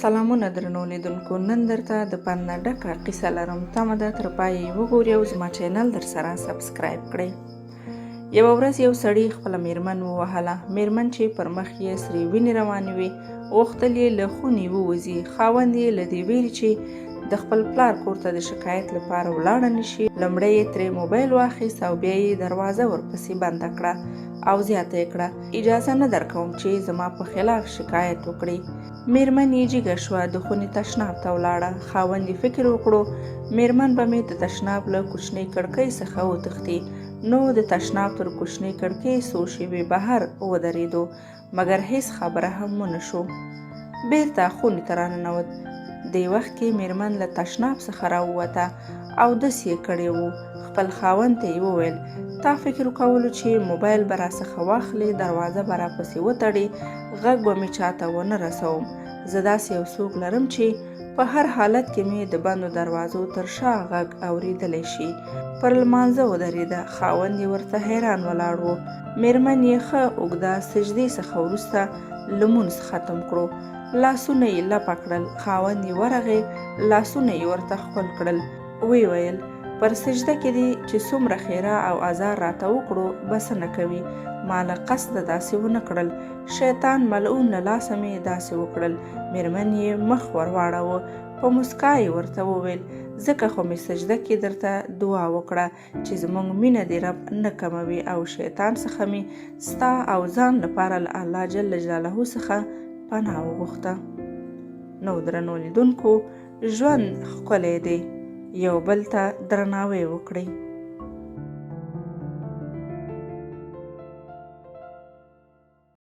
سلامونه درنو لیدونکو، نن درته د پند نه ډکه قصه لرم. تمه ده تر پایه وګورئ او زما چینل در سره سبسکرایب کړئ. یوه ورځ یو سړي خپله میرمن ووهله. میرمن چې پر مخ یې سرې وینې روانې وې، غوښتل یې له خونې ووځي. خاوند یې له دې ویرې چې د خپل پلار کور ته د شکایت لپاره ولاړه نشي، لومړی یې ترې موبایل واخیست او بیا یې دروازه ورپسې بنده کړه او زیاته یې کړه: اجازه نه درکوم چې زما په خلاف شکایت وکړي. میرمن یې جګه شوه، د خونې تشناب ته ولاړه. خاوند یې فکر وکړو میرمن به مې د تشناب له کوچنۍ کړکۍ څخه وتښتي. نو د تشناب تر کوچنۍ کړکۍ څو شېبې بهر ودرېدو، مګر هیڅ خبره هم ونه شو. بیرته خونې ته راننوت. دې وخت کې میرمن له تشناب څخه راووته او دس یې کړی و. خپل خاوند ته یې وویل: تا فکر کولو چې موبایل به راڅخه واخلې، دروازه به راپسې وتړې، غږ به مې چاته ونه رسوم. زه داسې یو څوک لرم چې په هر حالت کې مې د بندو دروازو تر شا غږ اورېدلی شي. پر لمانځه ودرېده. خاوند یې ورته حیران ولاړ و. میرمن یې ښه اوږده سجدې څخه وروسته لمونځ ختم کړو. لاسونه یې لپه کړل. خاوند یې ورغی، لاسونه یې ورته ښکل کړل. ویې ویل: پر سجده کې دې چې څومره خیره او ازار راته وکړو، بسنه کوي. ما له قصده داسې ونه کړل. شیطان ملعون له لاسه مې داسې وکړل. میرمن یې مخ ور واړاوه. په مسکا یې ورته وویل: ځکه خو مې سجده کې درته دعا وکړه چې زموږ مینه دې رب نه کموي، او شیطان څخه مې ستا او ځان لپاره له الله جل جلاله څخه پناه وغوښته. نو درنو لیدونکو، ژوند ښکلی دی، یو بل ته درناوی وکړئ.